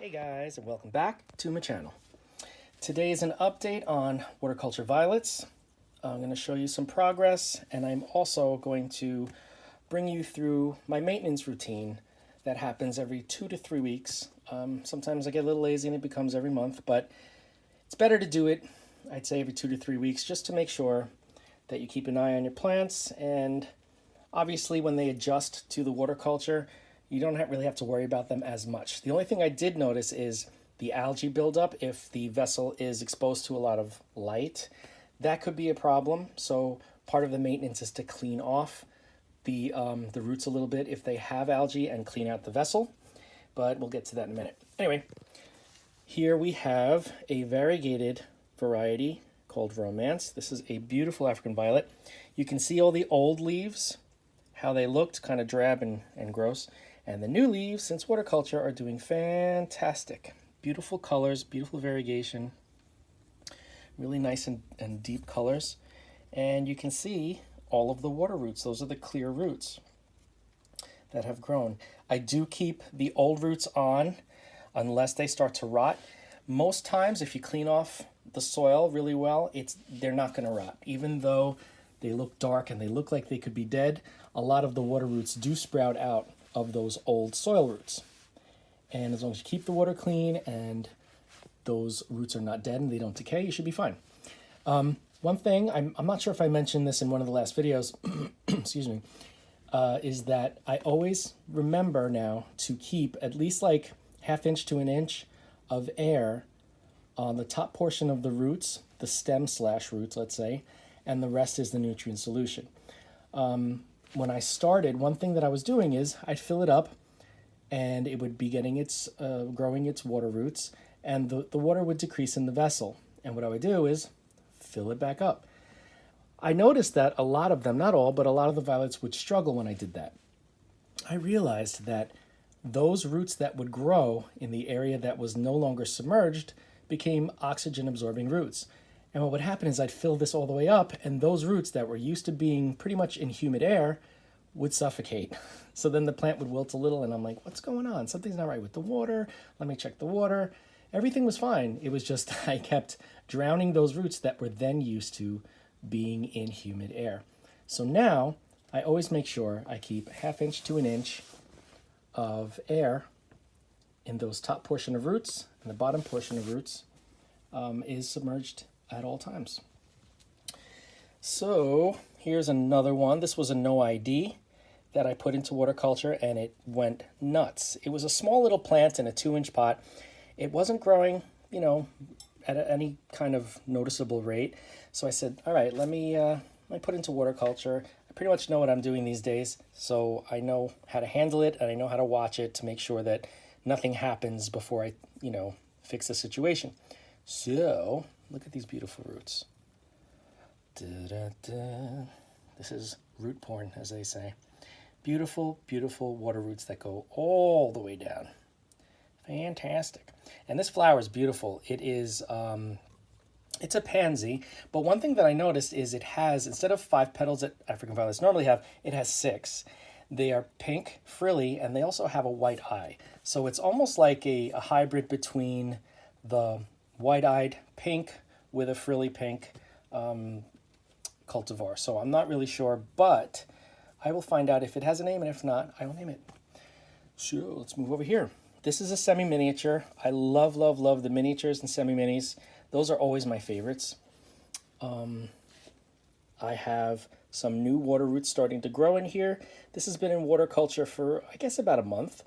Hey guys, and welcome back to my channel. Today is an update on water-culture violets. I'm going to show you some progress, and I'm also going to bring you through my maintenance routine that happens every 2 to 3 weeks. Sometimes I get a little lazy and it becomes every month, but it's better to do it, I'd say every 2 to 3 weeks, just to make sure that you keep an eye on your plants. And obviously when they adjust to the water culture, you don't really have to worry about them as much. The only thing I did notice is the algae buildup. If the vessel is exposed to a lot of light, that could be a problem. So part of the maintenance is to clean off the roots a little bit if they have algae and clean out the vessel. But we'll get to that in a minute. Anyway, here we have a variegated variety called Romance. This is a beautiful African violet. You can see all the old leaves, how they looked kind of drab and gross. And the new leaves, since water culture, are doing fantastic. Beautiful colors, beautiful variegation, really nice and deep colors. And you can see all of the water roots. Those are the clear roots that have grown. I do keep the old roots on unless they start to rot. Most times, if you clean off the soil really well, they're not going to rot. Even though they look dark and they look like they could be dead, a lot of the water roots do sprout out of those old soil roots. And as long as you keep the water clean and those roots are not dead and they don't decay, you should be fine. One thing, I'm not sure if I mentioned this in one of the last videos, excuse me, is that I always remember now to keep at least like 1/2 inch to 1 inch of air on the top portion of the roots, the stem / roots, let's say, and the rest is the nutrient solution. When I started, one thing that I was doing is I'd fill it up and it would be getting growing its water roots, and the water would decrease in the vessel. And what I would do is fill it back up. I noticed that a lot of them, not all, but a lot of the violets would struggle when I did that. I realized that those roots that would grow in the area that was no longer submerged became oxygen absorbing roots. And what would happen is I'd fill this all the way up, and those roots that were used to being pretty much in humid air would suffocate. So then the plant would wilt a little, and I'm like, what's going on? Something's not right with the water. Let me check the water. Everything was fine. It was just I kept drowning those roots that were then used to being in humid air. So now I always make sure I keep 1/2 inch to 1 inch of air in those top portion of roots, and the bottom portion of roots is submerged at all times. So here's another one. This was a no ID that I put into water culture, and it went nuts. It was a small little plant in a 2-inch pot. It wasn't growing, at any kind of noticeable rate. So I said, all right, let me put it into water culture. I pretty much know what I'm doing these days, so I know how to handle it, and I know how to watch it to make sure that nothing happens before I, fix the situation. So look at these beautiful roots. Da-da-da. This is root porn, as they say. Beautiful, beautiful water roots that go all the way down. Fantastic. And this flower is beautiful. It is, it's a pansy, but one thing that I noticed is it has, instead of 5 petals that African violets normally have, it has 6. They are pink, frilly, and they also have a white eye. So it's almost like a hybrid between the white-eyed pink with a frilly pink cultivar. So I'm not really sure, but I will find out if it has a name, and if not, I will name it. So let's move over here. This is a semi-miniature. I love, love, love the miniatures and semi-minis. Those are always my favorites. I have some new water roots starting to grow in here. This has been in water culture for, I guess, about a month.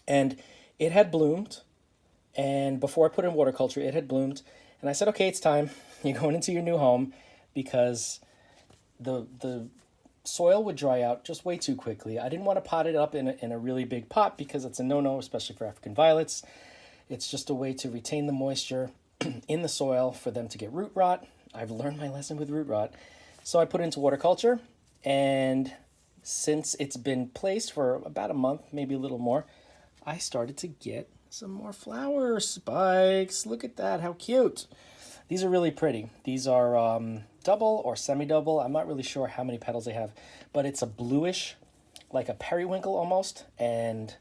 And it had bloomed. And before I put it in water culture, it had bloomed. And I said, okay, it's time. You're going into your new home, because the soil would dry out just way too quickly. I didn't want to pot it up in a really big pot, because it's a no-no, especially for African violets. It's just a way to retain the moisture in the soil for them to get root rot. I've learned my lesson with root rot. So I put it into water culture, and since it's been placed for about a month, maybe a little more, I started to get some more flower spikes. Look at that, how cute. These are really pretty. These are double or semi-double. I'm not really sure how many petals they have, but it's a bluish, like a periwinkle almost, and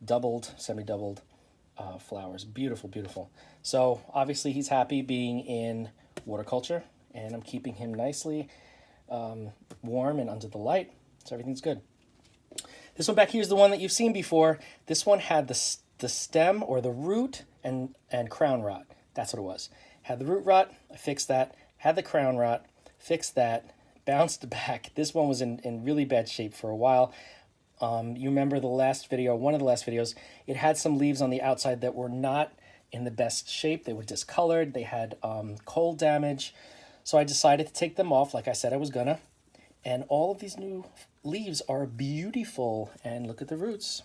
doubled, semi-doubled flowers. Beautiful, beautiful. So obviously he's happy being in water culture, and I'm keeping him nicely warm and under the light, so everything's good. This one back here is the one that you've seen before. This one had the stem or the root and crown rot. That's what it was. Had the root rot, I fixed that. Had the crown rot, fixed that, bounced back. This one was in really bad shape for a while. You remember the last video, one of the last videos, it had some leaves on the outside that were not in the best shape. They were discolored. They had cold damage. So I decided to take them off like I said I was gonna. And all of these new leaves are beautiful. And look at the roots.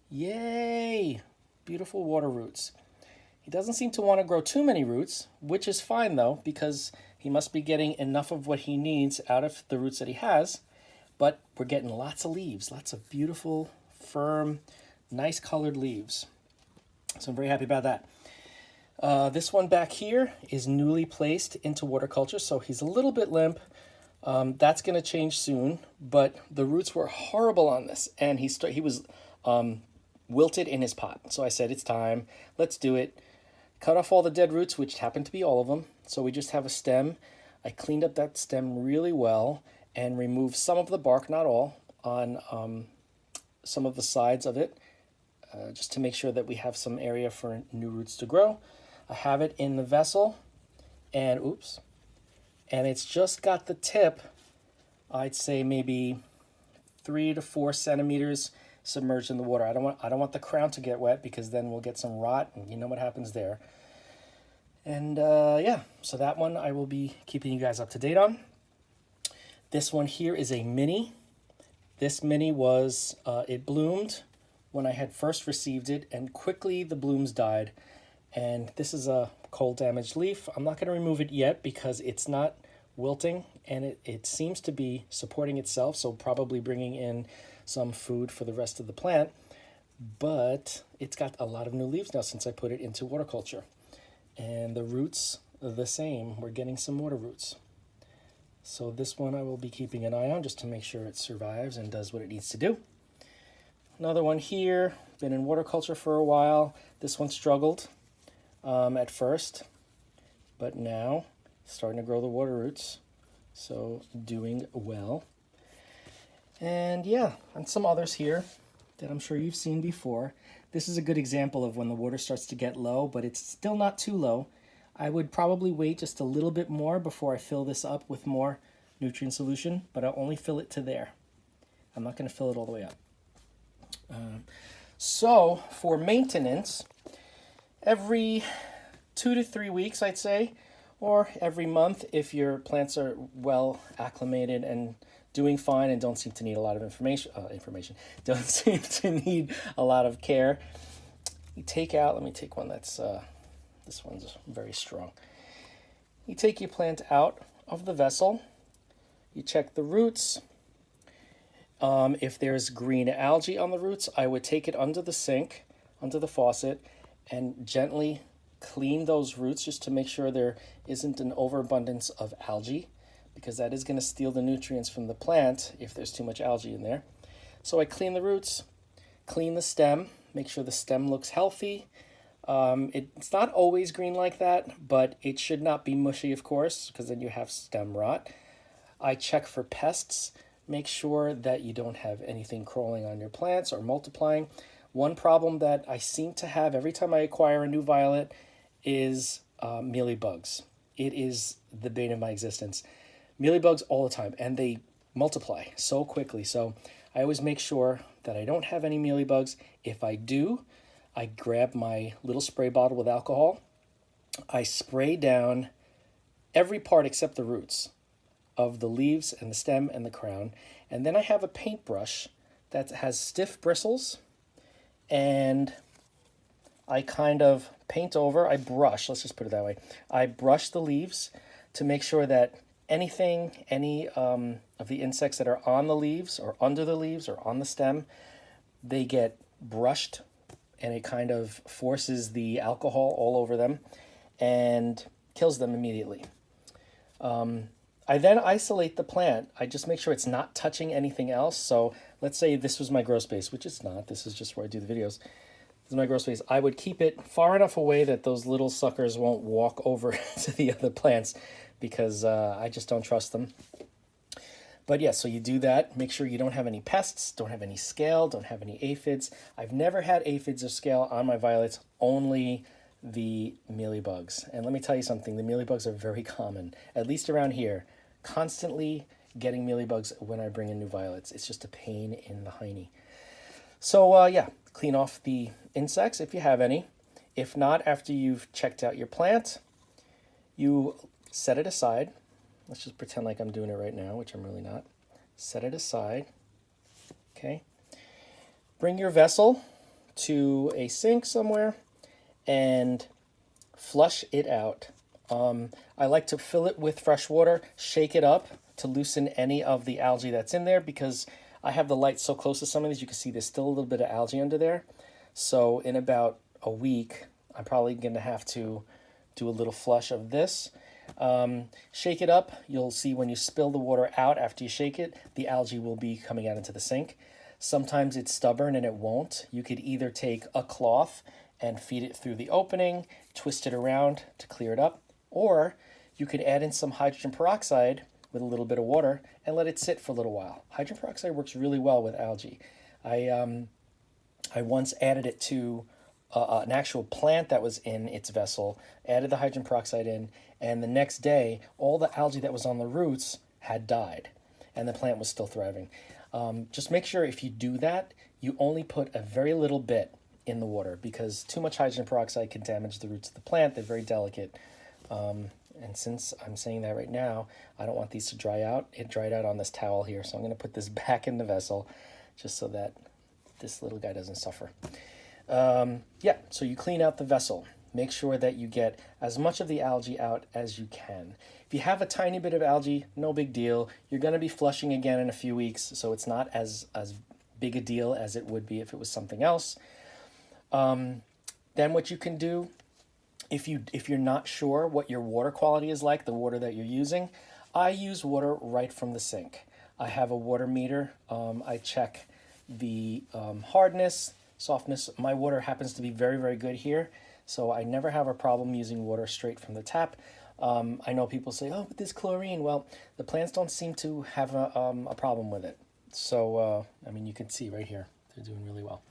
Yay! Beautiful water roots. He doesn't seem to want to grow too many roots, which is fine though, because he must be getting enough of what he needs out of the roots that he has. But we're getting lots of leaves, lots of beautiful, firm, nice colored leaves. So I'm very happy about that. This one back here is newly placed into water culture, so he's a little bit limp. That's going to change soon, but the roots were horrible on this, and he was wilted in his pot. So I said, it's time, let's do it. Cut off all the dead roots, which happened to be all of them. So we just have a stem. I cleaned up that stem really well and removed some of the bark, not all, on some of the sides of it, just to make sure that we have some area for new roots to grow. I have it in the vessel, and oops, and it's just got the tip, I'd say maybe 3 to 4 centimeters submerged in the water. I don't want the crown to get wet, because then we'll get some rot, and you know what happens there. And yeah, so that one I will be keeping you guys up to date on. This one here is a mini. This mini was, it bloomed when I had first received it, and quickly the blooms died. And this is a cold damaged leaf. I'm not going to remove it yet because it's not wilting, and it seems to be supporting itself, so probably bringing in some food for the rest of the plant. But it's got a lot of new leaves now since I put it into water culture. And the roots are the same. We're getting some water roots. So this one I will be keeping an eye on just to make sure it survives and does what it needs to do. Another one here, been in water culture for a while. This one struggled at first, but now starting to grow the water roots. So doing well. And yeah, and some others here that I'm sure you've seen before. This is a good example of when the water starts to get low, but it's still not too low. I would probably wait just a little bit more before I fill this up with more nutrient solution, but I'll only fill it to there. I'm not going to fill it all the way up. So for maintenance, every 2 to 3 weeks, I'd say, or every month if your plants are well acclimated and doing fine and don't seem to need a lot of don't seem to need a lot of care. You take out, let me take one that's, this one's very strong. You take your plant out of the vessel, you check the roots. If there's green algae on the roots, I would take it under the sink, under the faucet, and gently clean those roots just to make sure there isn't an overabundance of algae, because that is going to steal the nutrients from the plant if there's too much algae in there. So I clean the roots, clean the stem, make sure the stem looks healthy. It's not always green like that, but it should not be mushy, of course, because then you have stem rot. I check for pests, make sure that you don't have anything crawling on your plants or multiplying. One problem that I seem to have every time I acquire a new violet is mealybugs. It is the bane of my existence. Mealybugs all the time, and they multiply so quickly. So I always make sure that I don't have any mealybugs. If I do, I grab my little spray bottle with alcohol. I spray down every part except the roots of the leaves and the stem and the crown. And then I have a paintbrush that has stiff bristles, and I kind of paint over, I brush, let's just put it that way. I brush the leaves to make sure that any of the insects that are on the leaves or under the leaves or on the stem, they get brushed, and it kind of forces the alcohol all over them and kills them immediately. I then isolate the plant. I just make sure it's not touching anything else. So let's say this was my grow space, which it's not. This is just where I do the videos. is my grow space. I would keep it far enough away that those little suckers won't walk over to the other plants, because I just don't trust them. But yeah, so you do that. Make sure you don't have any pests, don't have any scale, don't have any aphids. I've never had aphids or scale on my violets, only the mealybugs. And let me tell you something, the mealybugs are very common, at least around here. Constantly getting mealybugs when I bring in new violets. It's just a pain in the hiney. So yeah, clean off the insects if you have any. If not, after you've checked out your plant, you set it aside. Let's just pretend like I'm doing it right now, which I'm really not. Set it aside. Okay. Bring your vessel to a sink somewhere and flush it out. I like to fill it with fresh water, shake it up to loosen any of the algae that's in there, because I have the light so close to some of these, you can see there's still a little bit of algae under there. So in about a week, I'm probably going to have to do a little flush of this. Shake it up. You'll see when you spill the water out after you shake it, the algae will be coming out into the sink. Sometimes it's stubborn and it won't. You could either take a cloth and feed it through the opening, twist it around to clear it up, or you could add in some hydrogen peroxide with a little bit of water and let it sit for a little while. Hydrogen peroxide works really well with algae. I once added it to an actual plant that was in its vessel, added the hydrogen peroxide in, and the next day, all the algae that was on the roots had died, and the plant was still thriving. Just make sure if you do that, you only put a very little bit in the water, because too much hydrogen peroxide can damage the roots of the plant. They're very delicate. And since I'm saying that right now, I don't want these to dry out. It dried out on this towel here, so I'm going to put this back in the vessel just so that this little guy doesn't suffer. Yeah, so you clean out the vessel. Make sure that you get as much of the algae out as you can. If you have a tiny bit of algae, no big deal. You're going to be flushing again in a few weeks, so it's not as big a deal as it would be if it was something else. Then what you can do, if you're not sure what your water quality is like, the water that you're using, I use water right from the sink. I have a water meter. I check the hardness, softness. My water happens to be very, very good here, so I never have a problem using water straight from the tap. I know people say, oh, but this chlorine. Well, the plants don't seem to have a problem with it. So, I mean, you can see right here, they're doing really well.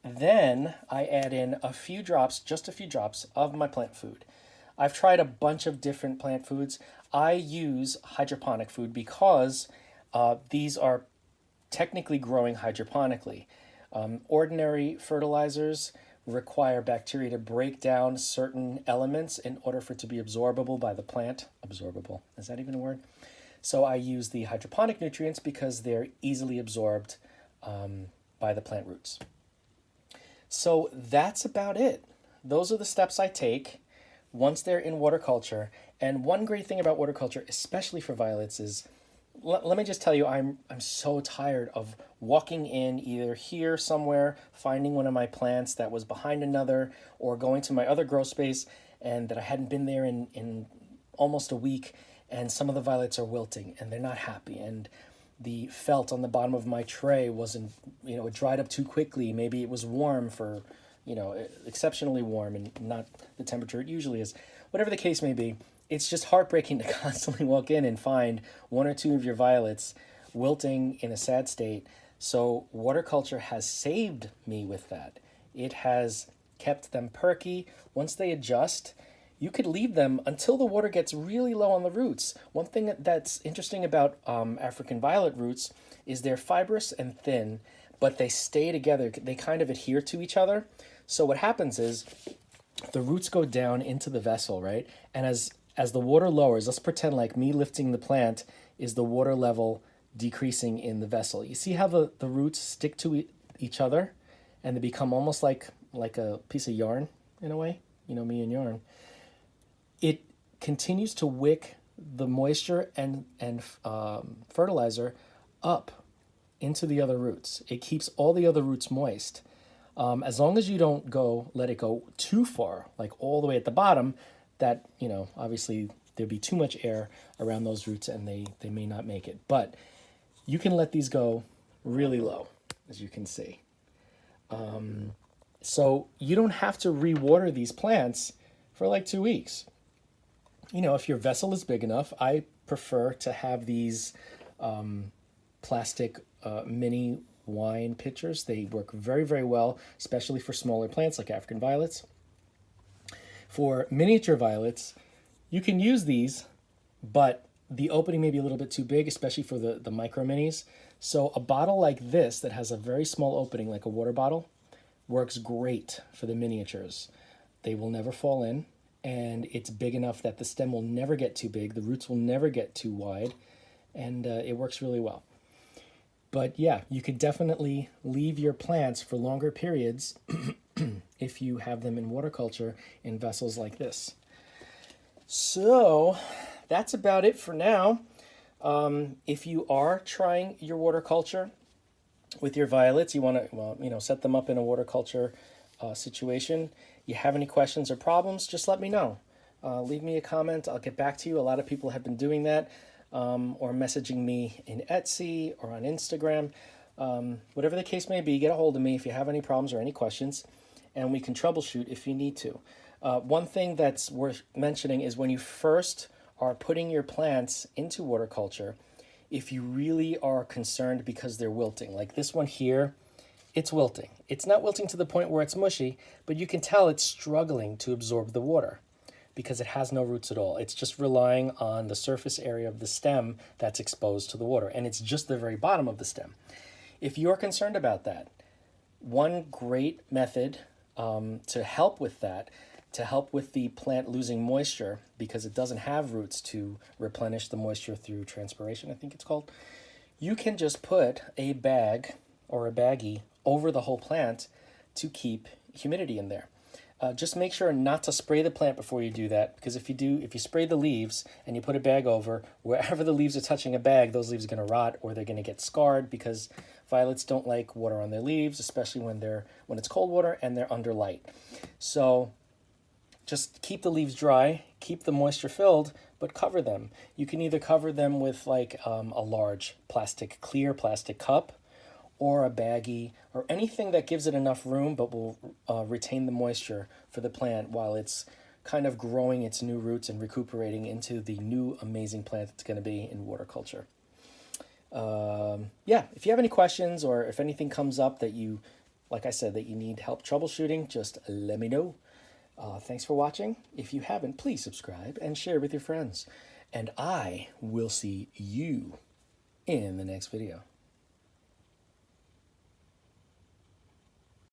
Then I add in a few drops, just a few drops of my plant food. I've tried a bunch of different plant foods. I use hydroponic food because these are technically growing hydroponically. Ordinary fertilizers require bacteria to break down certain elements in order for it to be absorbable by the plant. Absorbable, is that even a word? So I use the hydroponic nutrients because they're easily absorbed by the plant roots. So that's about it. Those are the steps I take once they're in water culture. And one great thing about water culture, especially for violets, is let me just tell you, I'm so tired of walking in either here somewhere, finding one of my plants that was behind another, or going to my other grow space and that I hadn't been there in almost a week, and some of the violets are wilting and they're not happy, and the felt on the bottom of my tray wasn't, it dried up too quickly. Maybe it was warm for, exceptionally warm and not the temperature it usually is. Whatever the case may be, it's just heartbreaking to constantly walk in and find one or two of your violets wilting in a sad state. So water culture has saved me with that. It has kept them perky. Once they adjust, you could leave them until the water gets really low on the roots. One thing that's interesting about African violet roots is they're fibrous and thin, but they stay together. They kind of adhere to each other. So what happens is the roots go down into the vessel, right? And as the water lowers, let's pretend like me lifting the plant is the water level decreasing in the vessel. You see how the roots stick to each other and they become almost like a piece of yarn in a way? Me and yarn. It continues to wick the moisture and fertilizer up into the other roots. It keeps all the other roots moist. As long as you don't let it go too far, like all the way at the bottom, that, obviously there'd be too much air around those roots and they may not make it. But you can let these go really low, as you can see. So you don't have to rewater these plants for like 2 weeks. You know, if your vessel is big enough, I prefer to have these plastic mini wine pitchers. They work very, very well, especially for smaller plants like African violets. For miniature violets, you can use these, but the opening may be a little bit too big, especially for the micro minis. So a bottle like this that has a very small opening, like a water bottle, works great for the miniatures. They will never fall in, and it's big enough that the stem will never get too big, the roots will never get too wide, and it works really well. But yeah, you could definitely leave your plants for longer periods if you have them in water culture in vessels like this. So that's about it for now. If you are trying your water culture with your violets, you want to, well, you know, set them up in a water culture situation. You have any questions or problems, just let me know. Leave me a comment. I'll get back to you. A lot of people have been doing that, or messaging me in Etsy or on Instagram. Whatever the case may be, get a hold of me if you have any problems or any questions, and we can troubleshoot if you need to. One thing that's worth mentioning is when you first are putting your plants into water culture, if you really are concerned because they're wilting, like this one here, it's wilting. It's not wilting to the point where it's mushy, but you can tell it's struggling to absorb the water because it has no roots at all. It's just relying on the surface area of the stem that's exposed to the water, and it's just the very bottom of the stem. If you're concerned about that, one great method to help with that, to help with the plant losing moisture because it doesn't have roots to replenish the moisture through transpiration, I think it's called, you can just put a bag or a baggie over the whole plant to keep humidity in there. Just make sure not to spray the plant before you do that, because if you spray the leaves and you put a bag over, wherever the leaves are touching a bag, those leaves are going to rot or they're going to get scarred, because violets don't like water on their leaves, especially when it's cold water and they're under light. So just keep the leaves dry, keep the moisture filled, but cover them. You can either cover them with like a large clear plastic cup, or a baggie, or anything that gives it enough room but will retain the moisture for the plant while it's kind of growing its new roots and recuperating into the new amazing plant it's going to be in water culture. Yeah, if you have any questions or if anything comes up that you, like I said, that you need help troubleshooting, just let me know. Thanks for watching. If you haven't, please subscribe and share with your friends. And I will see you in the next video.